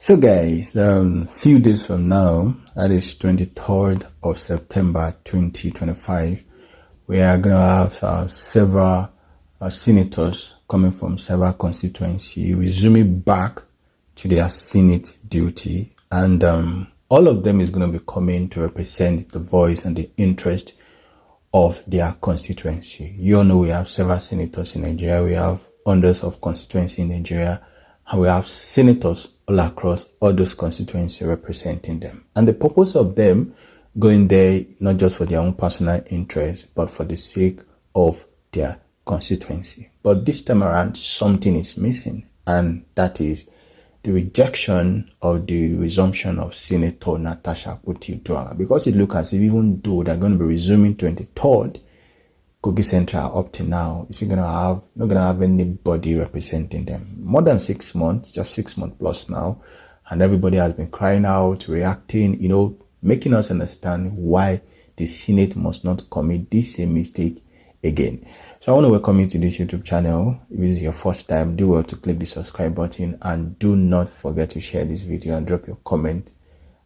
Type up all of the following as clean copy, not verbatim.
So guys, few days from now, that is 23rd of September 2025, we are going to have several senators coming from several constituencies resuming back to their Senate duty, and all of them is going to be coming to represent the voice and the interest of their constituency. You all know we have several senators in Nigeria, we have hundreds of constituencies in Nigeria, and we have senators all across all those constituencies representing them. And the purpose of them going there, not just for their own personal interest, but for the sake of their constituency. But this time around, something is missing, and that is the rejection of the resumption of Senator Natasha because it looks as if even though they're going to be resuming 23rd, Kogi Central up to now is not gonna have anybody representing them. More than 6 months, just 6 months plus now, and everybody has been crying out, reacting, making us understand why the Senate must not commit this same mistake again. So I want to welcome you to this YouTube channel. If this is your first time, do well to click the subscribe button, and do not forget to share this video and drop your comment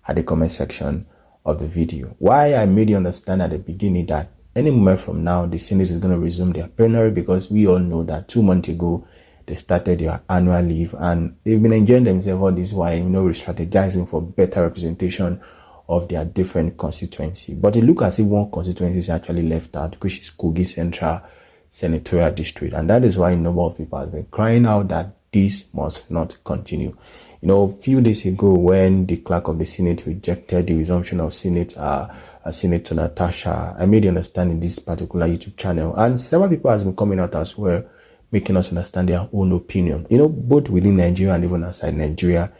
at the comment section of the video. Why I made you understand at the beginning that any moment from now, the Senate is going to resume their plenary, because we all know that 2 months ago, they started their annual leave and they've been enjoying themselves all this while, re-strategizing for better representation of their different constituency. But it looks as if one constituency is actually left out, which is Kogi Central Senatorial District. And that is why a number of people have been crying out that this must not continue. A few days ago, when the clerk of the Senate rejected the resumption of Senator Natasha, I made you understand in this particular YouTube channel, and several people has been coming out as well, making us understand their own opinion. Both within Nigeria and even outside Nigeria,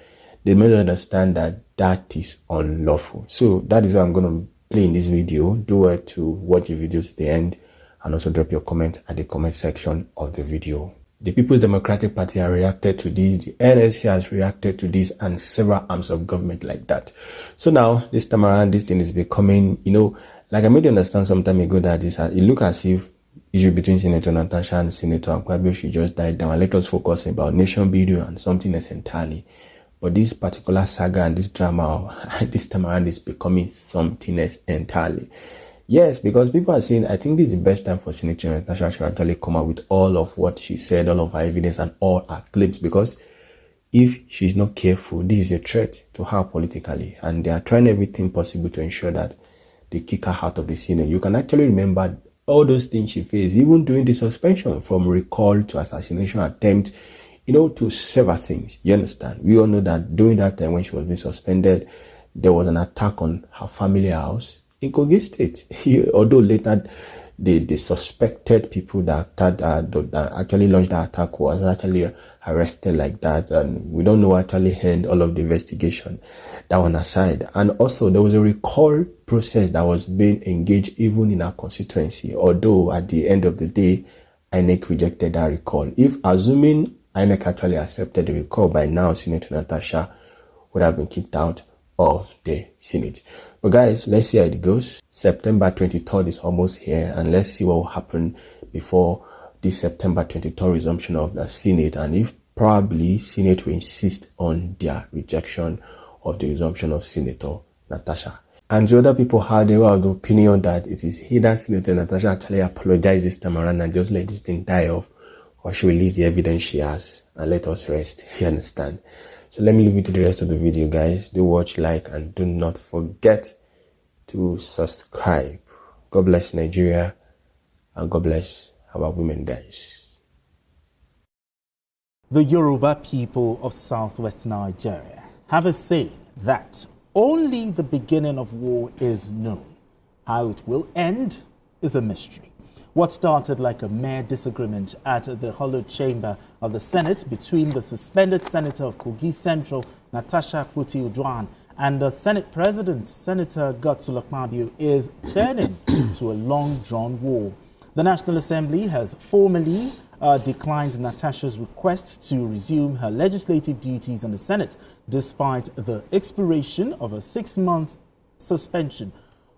they made us understand that that is unlawful. So that is what I'm going to play in this video. Do well to watch the video to the end, and also drop your comment at the comment section of the video. The People's Democratic Party has reacted to this, the NLC has reacted to this, and several arms of government like that. So now, this time around, this thing is becoming, like I made you understand some time ago that it look as if issue between Senator Natasha and Senator Akwabio should just die down, and let us focus about nation building and something else entirely. But this particular saga and this drama, this time around, is becoming something else entirely. Yes, because people are saying, I think this is the best time for Senator Natasha to actually come out with all of what she said, all of her evidence and all her claims, because if she's not careful, this is a threat to her politically, and they are trying everything possible to ensure that they kick her out of the Senate. You can actually remember all those things she faced, even during the suspension, from recall to assassination attempt, to several things. You understand? We all know that during that time when she was being suspended, there was an attack on her family house in Kogi State. Although later the suspected people that actually launched the attack was actually arrested like that, and we don't know what actually end all of the investigation. That one aside, and also there was a recall process that was being engaged even in our constituency, although at the end of the day INEC rejected that recall. If assuming INEC actually accepted the recall, by now Senator Natasha would have been kicked out of the Senate. But guys, let's see how it goes. September 23rd is almost here, and let's see what will happen before this September 23rd resumption of the Senate, and if probably Senate will insist on their rejection of the resumption of Senator Natasha. And the other people had they were of the opinion that it is either Senator Natasha actually apologize this time around and just let this thing die off, or she will release the evidence she has and let us rest. You understand? So let me leave you to the rest of the video, guys. Do watch, like, and do not forget to subscribe. God bless Nigeria, and God bless our women, guys. The Yoruba people of southwest Nigeria have a saying that only the beginning of war is known. How it will end is a mystery. What started like a mere disagreement at the Hollow Chamber of the Senate between the suspended senator of Kogi Central, Natasha Akpoti-Uduaghan, and the Senate President, Senator Godswill Akpabio, is turning to a long-drawn war. The National Assembly has formally declined Natasha's request to resume her legislative duties in the Senate, despite the expiration of a 6-month suspension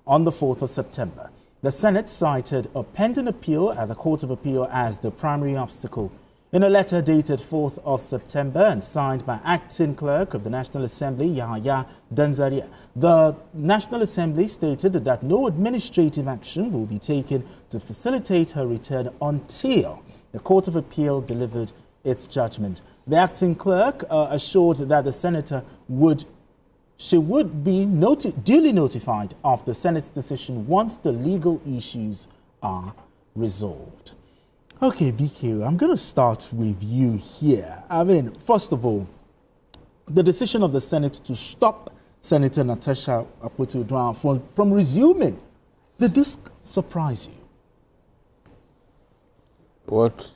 on the 4th of September. The Senate cited a pending appeal at the Court of Appeal as the primary obstacle. In a letter dated 4th of September and signed by Acting Clerk of the National Assembly, Yahaya Danzaria, the National Assembly stated that no administrative action will be taken to facilitate her return until the Court of Appeal delivered its judgment. The Acting Clerk assured that the Senator would be duly notified of the Senate's decision once the legal issues are resolved. Okay, BK, I'm going to start with you here. I mean, first of all, the decision of the Senate to stop Senator Natasha Akpoti-Uduaghan from resuming, did this surprise you? What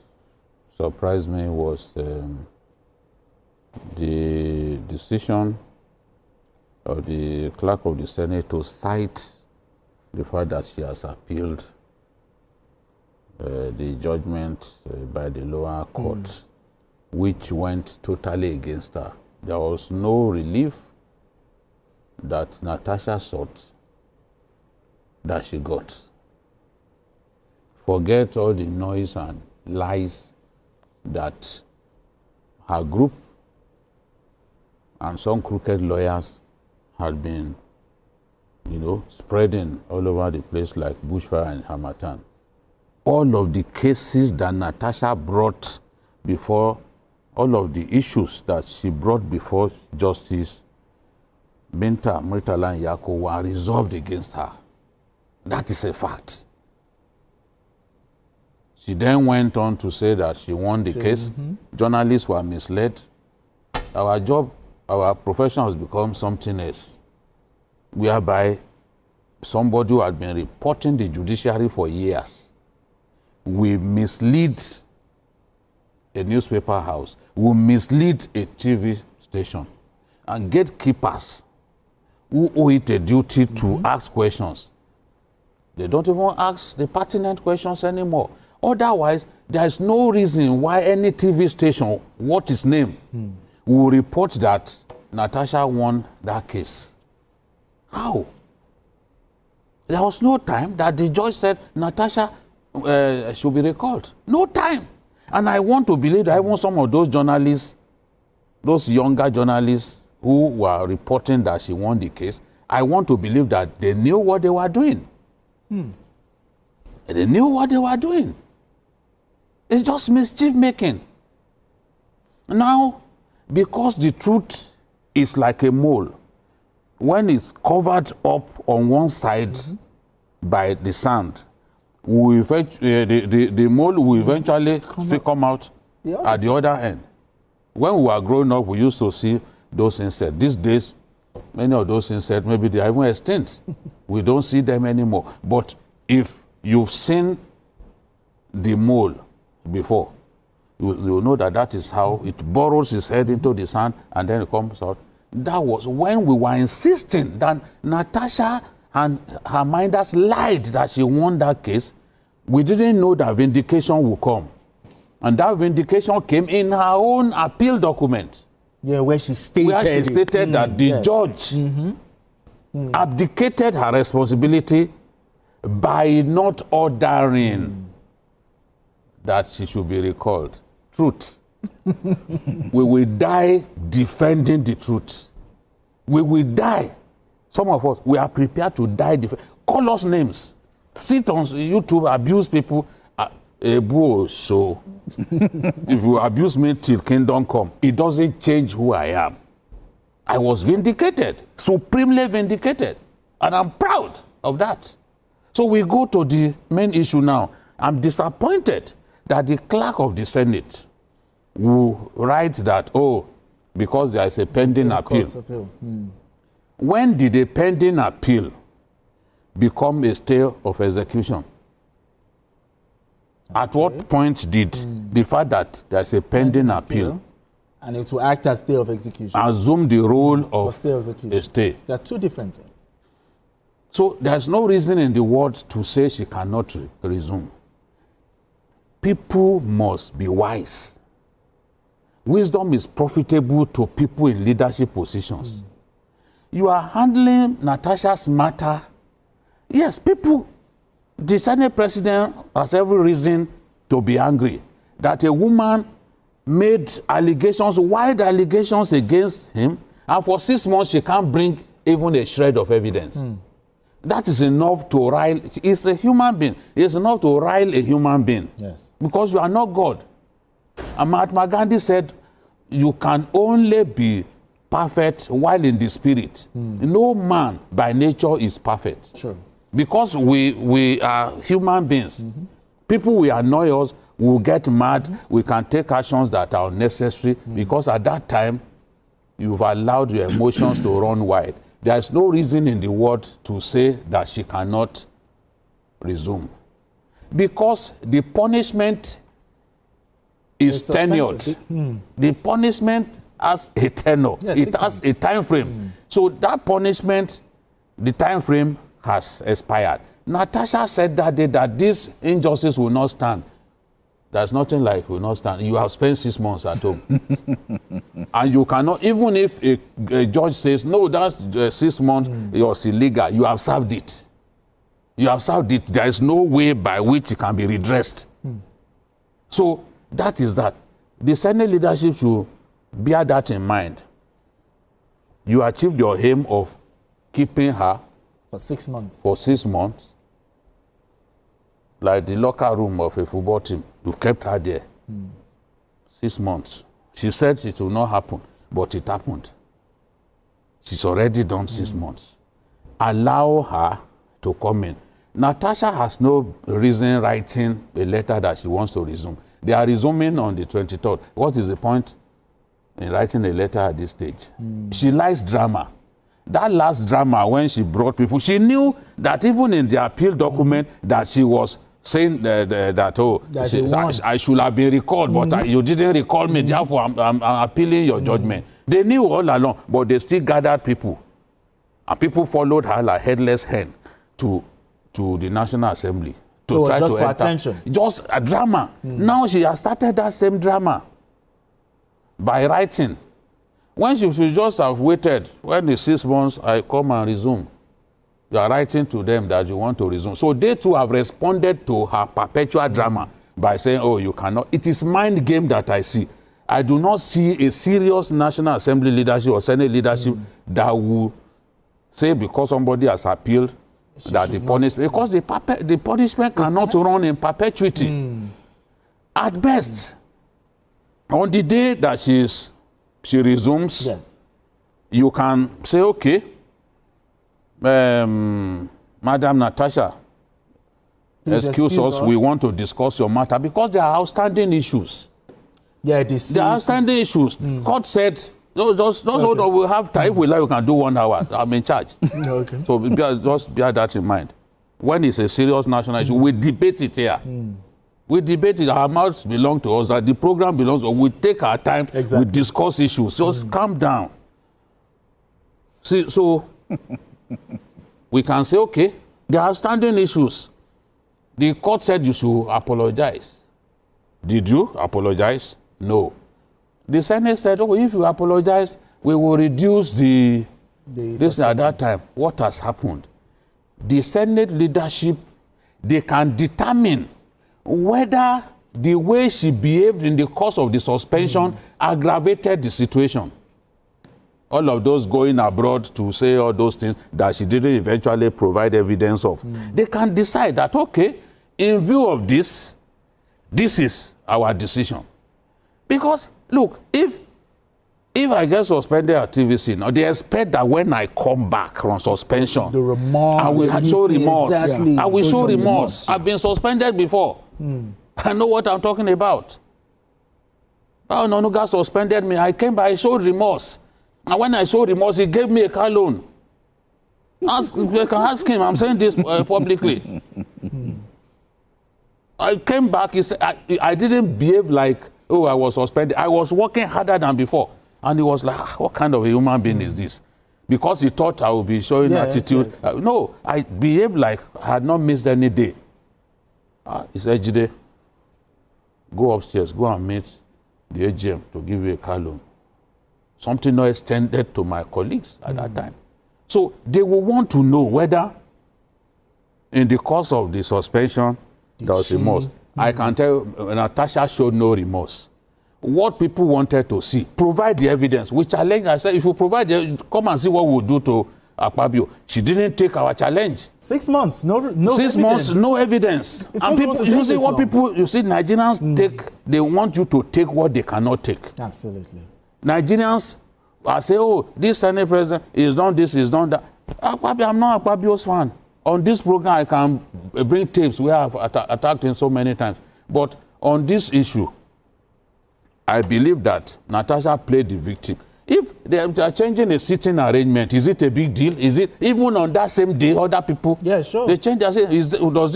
surprised me was the decision of the clerk of the Senate to cite the fact that she has appealed the judgment by the lower court, which went totally against her. There was no relief that Natasha sought that she got. Forget all the noise and lies that her group and some crooked lawyers had been, spreading all over the place like bushfire and harmattan. All of the cases that Natasha brought before, all of the issues that she brought before Justice Binta Murtala and Yako were resolved against her. That is a fact. She then went on to say that she won the case. Journalists were misled. Our job, our profession has become something else, whereby somebody who had been reporting the judiciary for years, we mislead a newspaper house, we mislead a TV station, and gatekeepers who owe it a duty to ask questions. They don't even ask the pertinent questions anymore. Otherwise, there is no reason why any TV station, what is name, will report that Natasha won that case. How? There was no time that the judge said Natasha should be recalled. No time. And I want to believe that even some of those journalists, those younger journalists who were reporting that she won the case, I want to believe that they knew what they were doing. They knew what they were doing. It's just mischief making. Now, because the truth is like a mole, when it's covered up on one side by the sand, the mole will eventually come out at the other end. When we were growing up, we used to see those insects. These days, many of those insects, maybe they are even extinct. We don't see them anymore. But if you've seen the mole before, you know that that is how it burrows its head into the sand and then it comes out. That was when we were insisting that Natasha and her minders lied that she won that case. We didn't know that vindication would come. And that vindication came in her own appeal document. Yeah, where she stated that the judge abdicated her responsibility by not ordering that she should be recalled. Truth. We will die defending the truth. We will die. Some of us, we are prepared to die. Call us names. Sit on YouTube, abuse people. So if you abuse me till kingdom come, it doesn't change who I am. I was vindicated, supremely vindicated. And I'm proud of that. So we go to the main issue now. I'm disappointed that the clerk of the Senate will write that, because there is a pending appeal. When did a pending appeal become a stay of execution? At what point did the fact that there's a pending appeal and it will act as stay of execution assume the role of stay of execution? A stay? There are two different things. So there's no reason in the world to say she cannot resume. People must be wise. Wisdom is profitable to people in leadership positions. You are handling Natasha's matter. Yes, people, the Senate president has every reason to be angry that a woman made allegations, wild allegations against him, and for 6 months she can't bring even a shred of evidence. That is enough to rile. It's a human being. It's enough to rile a human being. Yes. Because you are not God. And Mahatma Gandhi said, you can only be perfect while in the spirit. No man by nature is perfect. Sure. Because we are human beings. People will annoy us, we will get mad, we can take actions that are unnecessary because at that time, you've allowed your emotions to run wild. There's no reason in the world to say that she cannot resume. Because the punishment is tenured. The punishment has a tenure. Yes, it has a time frame. So that punishment, the time frame has expired. Natasha said that day that this injustice will not stand. There's nothing like will not stand. You have spent 6 months at home. And you cannot, even if a judge says, no, that's 6 months, it was illegal, you have served it. You have served it. There is no way by which it can be redressed. So that is that. The Senate leadership should bear that in mind. You achieved your aim of keeping her For 6 months. for 6 months, like the locker room of a football team. You kept her there 6 months. She said it will not happen, but it happened. She's already done 6 months. Allow her to come in. Natasha has no reason writing a letter that she wants to resume. They are resuming on the 23rd. What is the point in writing a letter at this stage? She likes drama. That last drama when she brought people, she knew that even in the appeal document that she was saying I should have been recalled, but you didn't recall me, therefore I'm appealing your judgment. They knew all along, but they still gathered people. And people followed her like headless hen to the National Assembly. To try just to for enter. attention. Just a drama. Now she has started that same drama by writing. When she should just have waited, when the 6 months, I come and resume. You are writing to them that you want to resume. So they too have responded to her perpetual drama by saying, oh, you cannot. It is mind game that I see. I do not see a serious National Assembly leadership or Senate leadership that will say because somebody has appealed that the punishment, because the punishment cannot run in perpetuity. At best, on the day that she resumes, Yes. you can say, okay, Madam Natasha, Please excuse us, we want to discuss your matter because there are outstanding issues. Yeah, There are outstanding issues. Court said, no, just hold on, we'll have time. If we like, we can do 1 hour. I'm in charge. Okay. So just bear that in mind. When it's a serious national issue, we debate it here. We debate it. Our mouths belong to us. That the program belongs to us. We take our time. Exactly. We discuss issues. Just calm down. See, so we can say, okay, there are outstanding issues. The court said you should apologize. Did you apologize? No. The Senate said, oh, if you apologize, we will reduce this at that time. What has happened? The Senate leadership, they can determine whether the way she behaved in the course of the suspension aggravated the situation. All of those going abroad to say all those things that she didn't eventually provide evidence of. They can decide that, okay, in view of this, this is our decision. Because, look, if I get suspended at TVC, now they expect that when I come back from suspension, The remorse. I will show remorse. Exactly. I will show remorse. I've been suspended before. I know what I'm talking about. Oh, no, God suspended me. I came back, I showed remorse. And when I showed remorse, he gave me a car loan. You can ask him, I'm saying this publicly. I came back, he said, I didn't behave like, oh, I was suspended. I was working harder than before. And he was like, what kind of a human being is this? Because he thought I would be showing attitude. Yes. No, I behaved like I had not missed any day. He said, Jide, go upstairs, go and meet the AGM to give you a car loan. Something not extended to my colleagues at that time. So they will want to know whether in the course of the suspension, there was remorse. I can tell you, Natasha showed no remorse. what people wanted to see. Provide the evidence. We challenge. I said, if you provide, come and see what we'll do to Akpabio. She didn't take our challenge. 6 months, no 6 evidence. months, no evidence. And people, you see what people, you see, Nigerians take, they want you to take what they cannot take. Absolutely. Nigerians are say, oh, this Senate president is done this, is done that. Akpabio, I'm not Akpabio's fan. On this program, I can bring tapes where I've attacked him so many times. But on this issue, I believe that Natasha played the victim. If they are changing a sitting arrangement, is it a big deal? Is it even on that same day, other people? Yeah, sure. They change. Does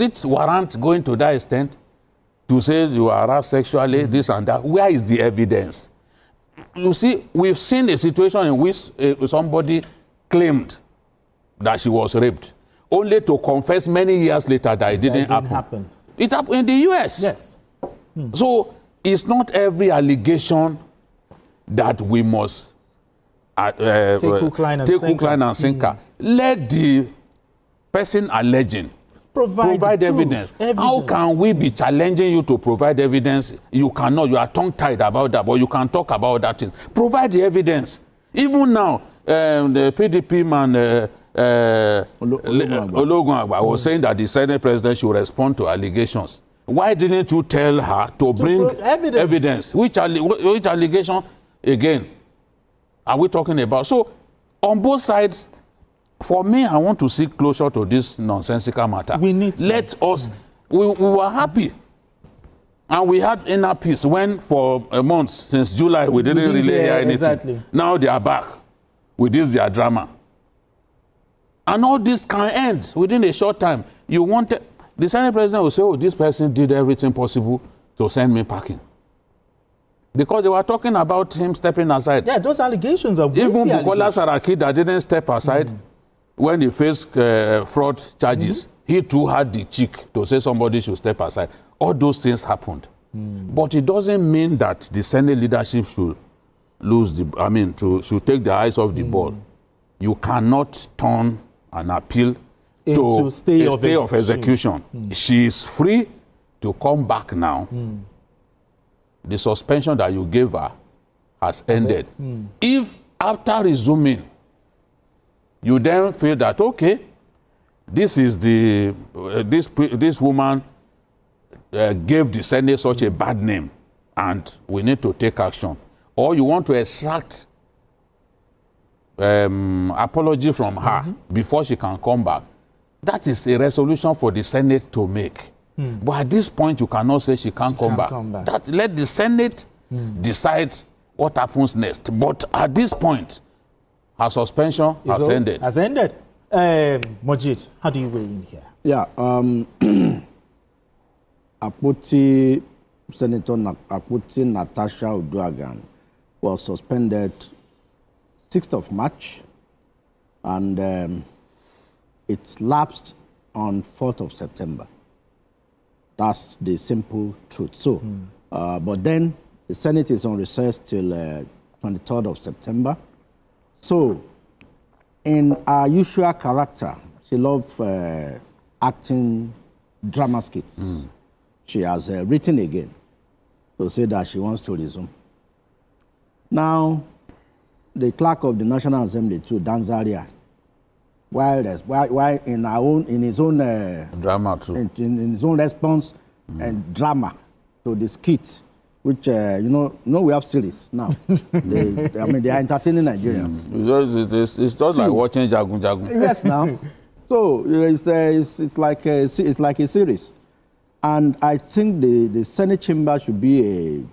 it warrant going to that extent to say you are harassed sexually, this and that? Where is the evidence? You see, we've seen a situation in which somebody claimed that she was raped, only to confess many years later that it didn't happen. It happened in the US. Yes. So it's not every allegation that we must take hook, line, and sinker. Let the person alleging provide evidence. How can we be challenging you to provide evidence? You cannot. You are tongue-tied about that, but you can talk about that thing. Provide the evidence. Even now, the PDP man, Ologunagba was saying that the Senate president should respond to allegations. Why didn't you tell her to bring evidence? Which allegation, again, are we talking about? So, on both sides, for me, I want to seek closure to this nonsensical matter. We need to. Let us, we were happy. And we had inner peace when for a month, since July, we didn't really hear anything. Exactly. Now they are back with this, their drama. And all this can end within a short time. You wanted, the Senate president will say, oh, this person did everything possible to send me packing. Because they were talking about him stepping aside. Yeah, those allegations are weighty. Even Bukola Saraki that didn't step aside when he faced fraud charges, he too had the cheek to say somebody should step aside. All those things happened. But it doesn't mean that the Senate leadership should lose should take the eyes off the ball. You cannot turn an appeal to a stay of execution. She is free to come back now. The suspension that you gave her has ended. If after resuming, you then feel that, okay, this is the this woman gave the Senate such a bad name and we need to take action, or you want to extract apology from her before she can come back, that is a resolution for the Senate to make. But at this point, you cannot say she can't come back. Let the Senate decide what happens next. But at this point, her suspension has ended. Has ended. Mojid, how do you weigh in here? Yeah, Senator Natasha Uduaghan was suspended 6th of March, and it lapsed on 4th of September. That's the simple truth. So, but then the Senate is on recess till 23rd of September. So, in her usual character, she loves acting drama skits. She has written again to say that she wants to resume. Now, the clerk of the National Assembly, too, Danzaria, while in his own drama too, in his own response and drama to the skit, which you know we have series now. they are entertaining Nigerians. It's just like watching Jagun Jagun. Yes, now. So it's like a series, and I think the Senate chamber should be a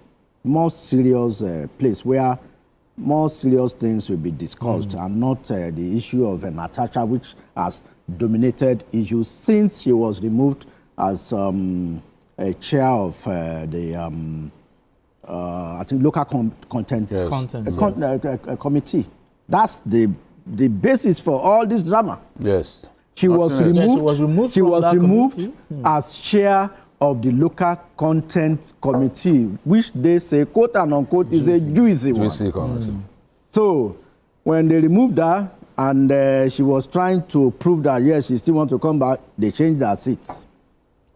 more serious place where more serious things will be discussed and not the issue of Natasha, which has dominated issues since she was removed as a chair of the I think local content committee. That's the basis for all this drama. Yes. She was removed as chair of the local content committee, which they say, quote and unquote, is a juicy one. So when they removed her and she was trying to prove that, yes, she still wants to come back, they changed her seats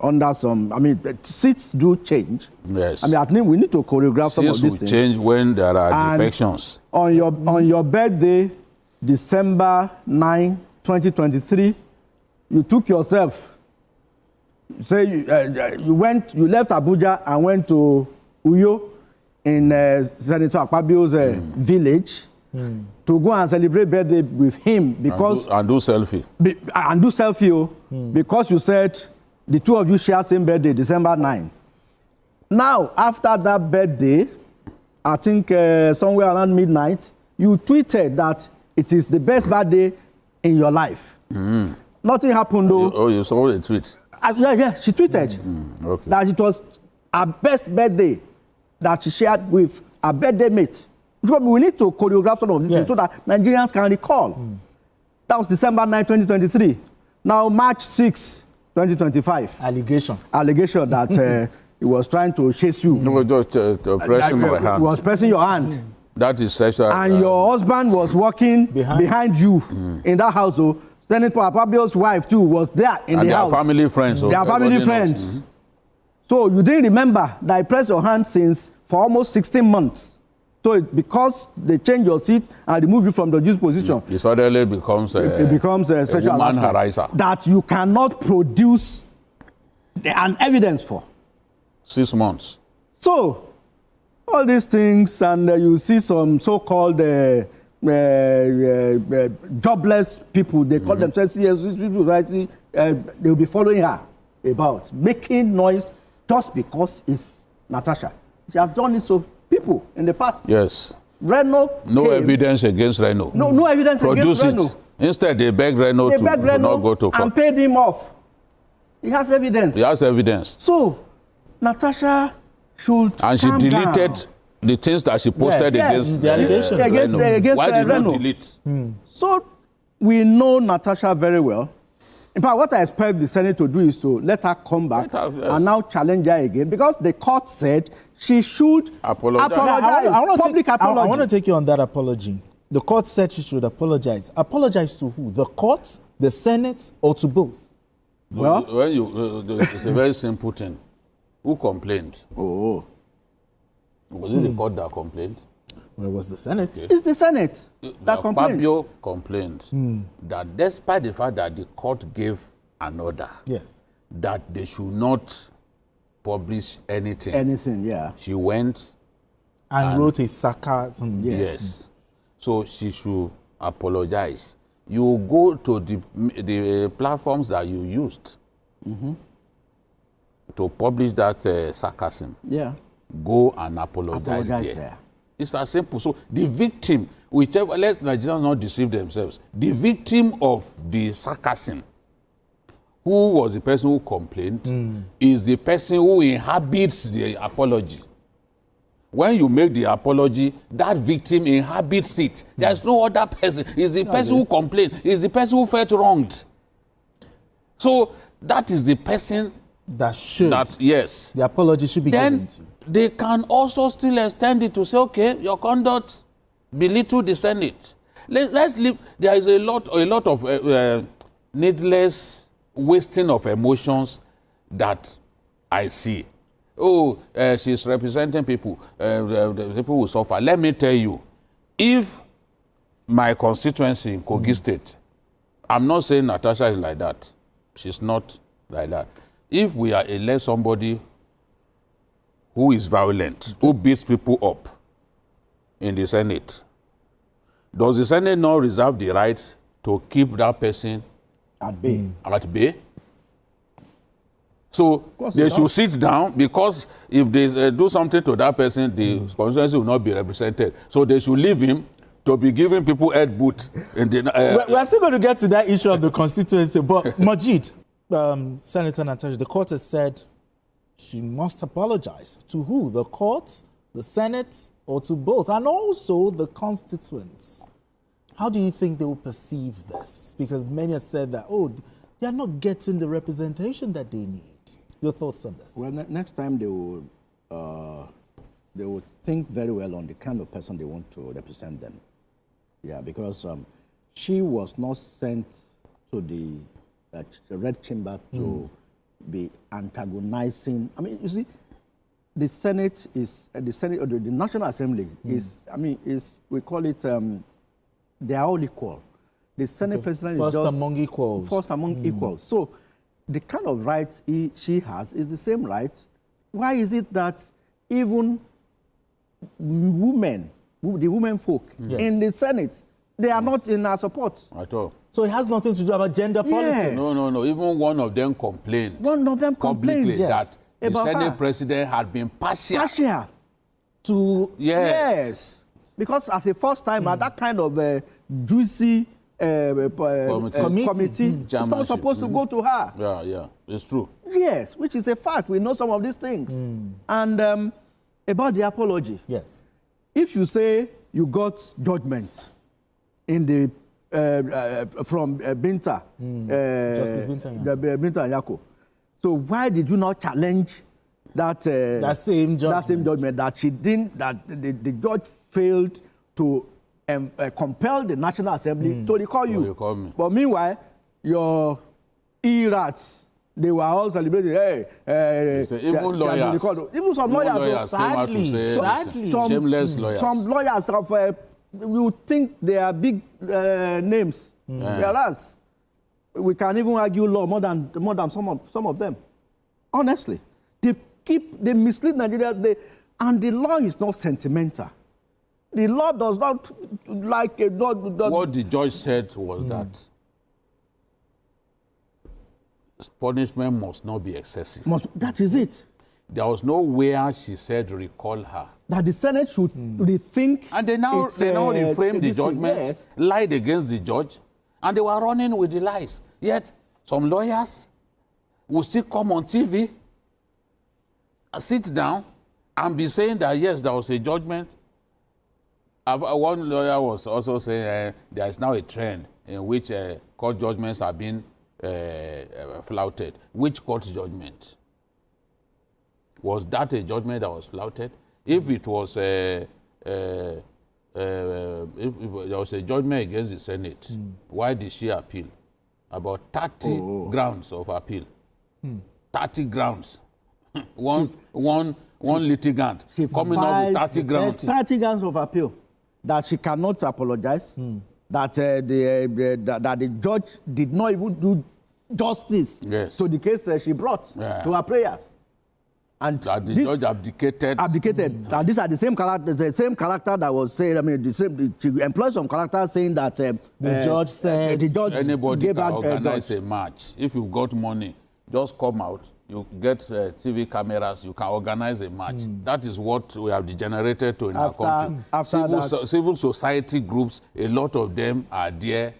under some, I mean, seats do change. Yes. I mean, I think we need to choreograph some of Seats these will things. change when there are And defections. On your birthday, December 9, 2023, you took yourself. Say you left Abuja and went to Uyo in Senator Akpabio's village to go and celebrate birthday with him because And do selfie. And do selfie because you said the two of you share same birthday, December 9. Now, after that birthday, I think somewhere around midnight, you tweeted that it is the best birthday in your life. Nothing happened though. Oh, you saw the tweet? Yeah, she tweeted Okay. that it was her best birthday that she shared with her birthday mate. Because we need to choreograph some of these things so that Nigerians can recall. That was December 9, 2023. Now, March 6, 2025. Allegation that he was trying to chase you. No, just pressing my hand. He was pressing your hand. That is sexual. And your husband was walking behind you in that house. So Senator Akpabio's wife too was there in the house. And their family friends. They are family friends. So you didn't remember that I pressed your hand for almost 16 months. So because they changed your seat and removed you from the judge position, it suddenly becomes it becomes a sexual woman harasser that you cannot produce an evidence for. 6 months. So all these things, and you see some so-called jobless people, they call themselves CSV people, right? They will be following her about making noise just because it's Natasha. She has done it to people in the past. Yes. Reno no evidence against Reno. No evidence against Reno. Instead, they begged Reno to not go to court. And paid him off. He has evidence. He has evidence. So, Natasha should And she deleted the things that she posted against the allegations. Reno. Why did you delete? So, we know Natasha very well. In fact, what I expect the Senate to do is to let her come back and now challenge her again, because the court said she should apologize. I want to take you on that apology. The court said she should apologize. Apologize to who? The court, the Senate, or to both? Well, it's a very simple thing. Who complained? Oh. Was it the court that complained? Well, it was the Senate. It's the Senate that complained. Fabio complained that despite the fact that the court gave an order that they should not publish anything. Anything, yeah. She went and wrote a sarcasm. Yes. So she should apologize. You go to the platforms that you used to publish that sarcasm. Yeah. Go and apologize there. It's as simple. So the victim, whichever, let Nigerians not deceive themselves. The victim of the sarcasm, who was the person who complained, is the person who inhabits the apology. When you make the apology, that victim inhabits it. There's no other person. It's the person who complained. It's the person who felt wronged. So that is the person that should. Yes. The apology should be given to. They can also still extend it to say, okay, your conduct belittled the Senate. Let's leave. There is a lot of needless wasting of emotions that I see. Oh, she's representing people. The people will suffer. Let me tell you, if my constituency in Kogi State, I'm not saying Natasha is like that. She's not like that. If we are elect somebody who is violent, who beats people up in the Senate, does the Senate not reserve the right to keep that person at bay? At bay? So they should sit down, because if they do something to that person, the constituency will not be represented. So they should leave him to be giving people head boot. We're still going to get to that issue of the constituency, but Majid, Senator Natasha, the court has said she must apologize. To who? The court, the Senate, or to both? And also the constituents. How do you think they will perceive this? Because many have said that, oh, they are not getting the representation that they need. Your thoughts on this? Well, next time they will think very well on the kind of person they want to represent them. Yeah, because she was not sent to the Red Chamber to be antagonizing. I mean, you see, the Senate is the Senate or the National Assembly is. I mean, we call it. They are all equal. The Senate President is just among equals. First among equals. So, the kind of rights she has is the same rights. Why is it that even women, the women folk in the Senate, they are not in our support At all. So it has nothing to do about gender politics. No. Even one of them complained. One of them publicly complained, that the about Senate her. president had been partial. To Yes. Because as a first timer, that kind of juicy committee is not supposed to go to her. Yeah, it's true. Yes, which is a fact. We know some of these things. And about the apology. Yes. If you say you got judgment in the from Binta, Justice Binta Binta Nyako, so why did you not challenge that same judgment that she didn't, that the judge failed to compel the National Assembly to recall you? Recall me. But meanwhile, your E-rats, they were all celebrating. Hey, even lawyers, even some lawyers, came out to say, sadly. shameless lawyers. Some lawyers of you think they are big names, whereas we can even argue law more than some of them. Honestly, they mislead Nigerians. And the law is not sentimental. The law does not like a law. What the judge said was that punishment must not be excessive. That is it. There was nowhere she said recall her. That the Senate should rethink. And they now reframed the judgment, yes. lied against the judge, and they were running with the lies. Yet some lawyers will still come on TV and sit down and be saying that yes, there was a judgment. One lawyer was also saying there is now a trend in which court judgments are being flouted. Which court judgment? Was that a judgment that was flouted? If it was if there was a judgment against the Senate, why did she appeal? About 30 grounds of appeal. 30 grounds. one litigant coming up with 30 grounds. 30 grounds of appeal. That she cannot apologize. That the judge did not even do justice to the case she brought to her prayers. And that the judge abdicated. And these are the same character that was saying, I mean, she employed some character saying that the judge said anybody can organize a match. If you've got money, just come out. You get TV cameras, you can organize a match. That is what we have degenerated to in our country. Civil society groups, a lot of them are there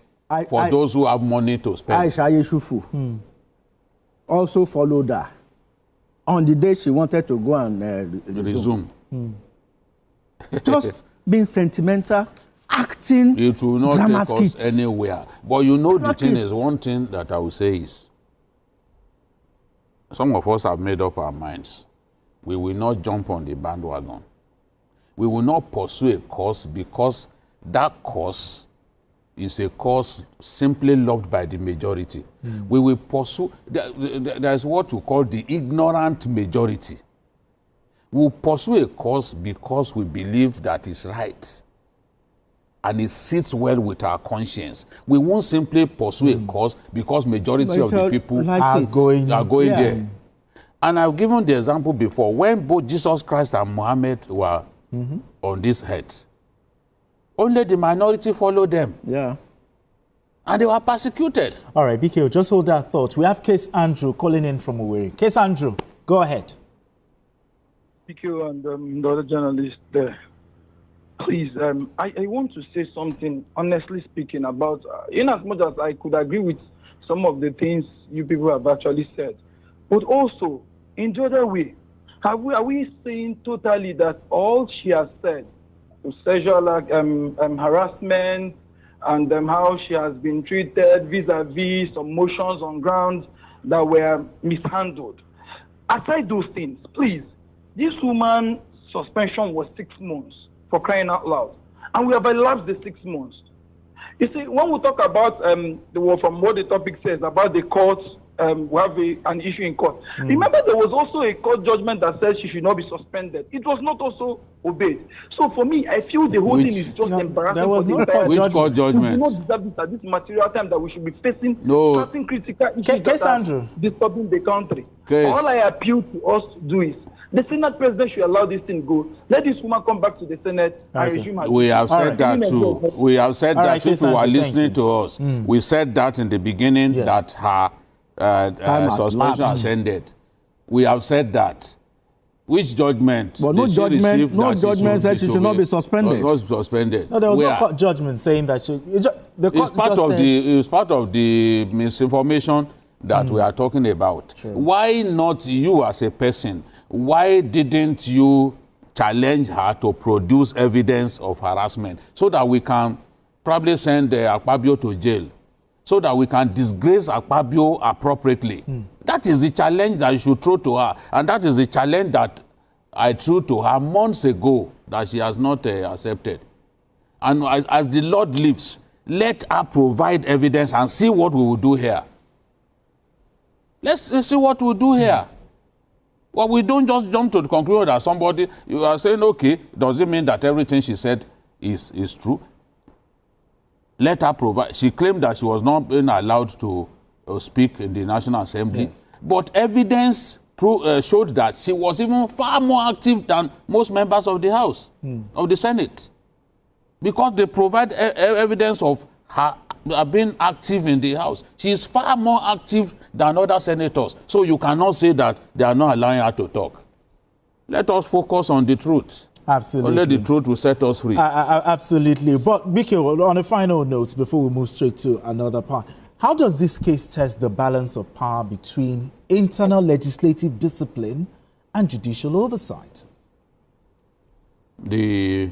for those who have money to spend. Aisha Yeshufu also followed her on the day she wanted to go and resume. Just being sentimental, acting. It will not take us anywhere. But you know, the thing is, one thing that I will say is, some of us have made up our minds. We will not jump on the bandwagon. We will not pursue a cause because that cause is a cause simply loved by the majority. We will pursue, there's what we call the ignorant majority. We will pursue a cause because we believe that it's right and it sits well with our conscience. We won't simply pursue a cause because majority of the people are going there. And I've given the example before, when both Jesus Christ and Muhammad were on this earth, only the minority followed them. Yeah. And they were persecuted. All right, BK, just hold that thought. We have Case Andrew calling in from Owerri. Case Andrew, go ahead. BK and the other journalist there. Please, I want to say something, honestly speaking, about, in as much as I could agree with some of the things you people have actually said, but also, in the other way, are we saying totally that all she has said, sexual harassment, and how she has been treated vis-a-vis some motions on grounds that were mishandled? Aside those things, please, this woman's suspension was 6 months, for crying out loud. And we have elapsed the 6 months. You see, when we talk about, from what the topic says, about the courts we have an issue in court. Remember, there was also a court judgment that says she should not be suspended. It was not also obeyed. So for me, I feel the whole thing is just embarrassing. There was for the no entire court Which court judgment? We do not deserve this at this material time that we should be facing certain critical issues Case Andrew. disturbing the country. Case. All I appeal to us to do is the Senate president should allow this thing go. Let this woman come back to the Senate and resume her. We have said that too. We have said All that right, if you are thank listening you. to us. We said that in the beginning that her has suspension has ended. We have said that. Which judgment? But no did she judgment, receive no that she judgment said she should not be suspended. Not suspended. No, there was Where? no court judgment saying that she. The court It's part just of said, it's part of the misinformation that we are talking about. Why not you as a person? Why didn't you challenge her to produce evidence of harassment so that we can probably send Akpabio to jail, so that we can disgrace Akpabio appropriately? That is the challenge that you should throw to her, and that is the challenge that I threw to her months ago that she has not accepted. And as the Lord lives, let her provide evidence and see what we will do here. Let's see what we'll do here. Well, we don't just jump to the conclusion that somebody, you are saying, okay, does it mean that everything she said is true? Let her provide. She claimed that she was not being allowed to speak in the National Assembly. Yes. But evidence showed that she was even far more active than most members of the House, of the Senate. Because they provide evidence of her being active in the House. She is far more active than other senators. So you cannot say that they are not allowing her to talk. Let us focus on the truth. Absolutely. Only the truth will set us free. Absolutely. But, Miki, on a final note, before we move straight to another part, how does this case test the balance of power between internal legislative discipline and judicial oversight? The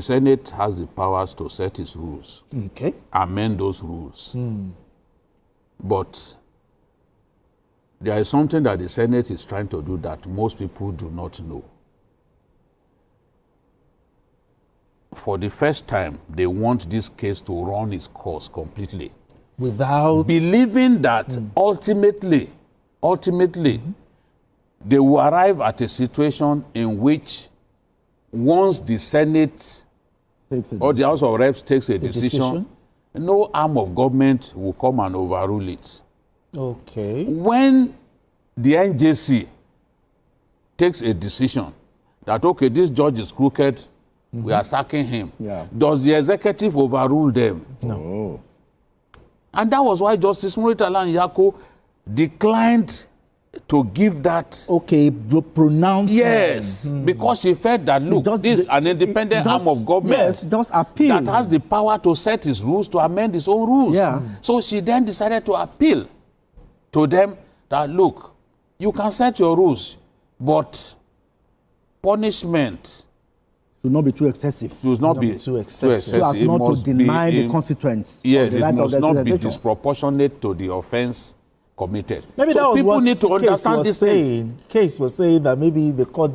Senate has the powers to set its rules, Okay. amend those rules. But there is something that the Senate is trying to do that most people do not know. For the first time, they want this case to run its course completely. Without... Believing that ultimately, they will arrive at a situation in which once the Senate or the House of Reps takes a decision, no arm of government will come and overrule it. Okay. When the NJC takes a decision that, okay, this judge is crooked, we are sacking him, does the executive overrule them? No. And that was why Justice Muritala Nyako declined to give that. Okay, pronouncement. Yes, because she felt that, look, this is an independent arm of government. Yes, just appeal. That has the power to set its rules, to amend its own rules. Yeah. So she then decided to appeal to them that, look, you can set your rules, but punishment should not be too excessive. should not be too excessive. So as It not to must deny be the consequence. Yes, of the it right must of the not be legislature. disproportionate to the offense committed. Maybe so that was people what need to Case understand was this thing. saying. Case was saying that maybe the court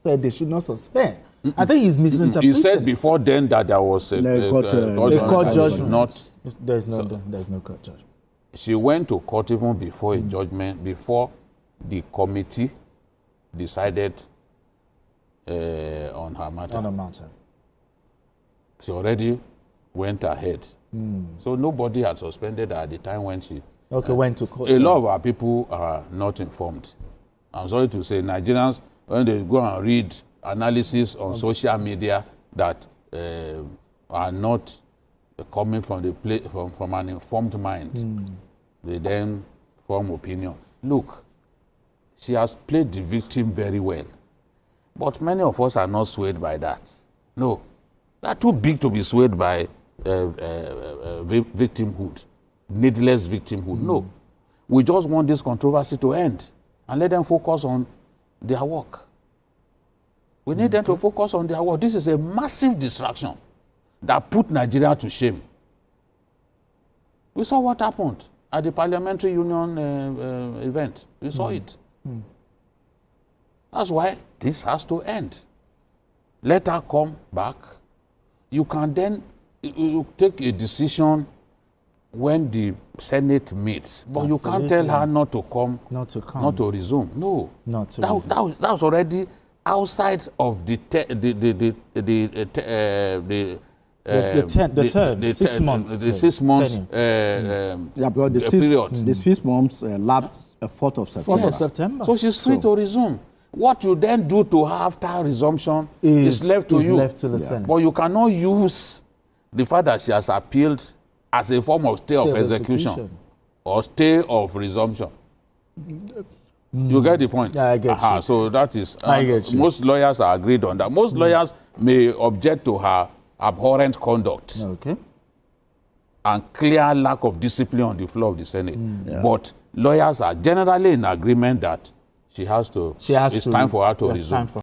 said they should not suspend. I think he's misinterpreted. He said before then that there was a court judgment. Not, There's no court judgment. she went to court even before a judgment, before the committee decided on her matter. On a matter. She already went ahead. So nobody had suspended her at the time when she... Went to court. A lot of our people are not informed. I'm sorry to say, Nigerians, when they go and read analysis on social media that are not coming from from an informed mind, they then form opinion. Look, she has played the victim very well, but many of us are not swayed by that. No, they're too big to be swayed by victimhood, needless victimhood. No, we just want this controversy to end and let them focus on their work. We need them to focus on their work. This is a massive distraction that put Nigeria to shame. We saw what happened at the Parliamentary Union event. We saw it. That's why this has to end. Let her come back. You can then you take a decision when the Senate meets. But you can't tell her not to come, not to resume. No, that was already outside of the term, 6 months. The 6 months because period. The 6 months lapsed 4th of September. 4th of September. So she's free to resume. What you then do to her after resumption is left to you. Left to the Senate. But you cannot use the fact that she has appealed as a form of stay of execution or stay of resumption. You get the point? Yeah, I get you. So that is, I get you. most lawyers are agreed on that. Most lawyers may object to her abhorrent conduct and clear lack of discipline on the floor of the Senate. But lawyers are generally in agreement that it's time for her to resume.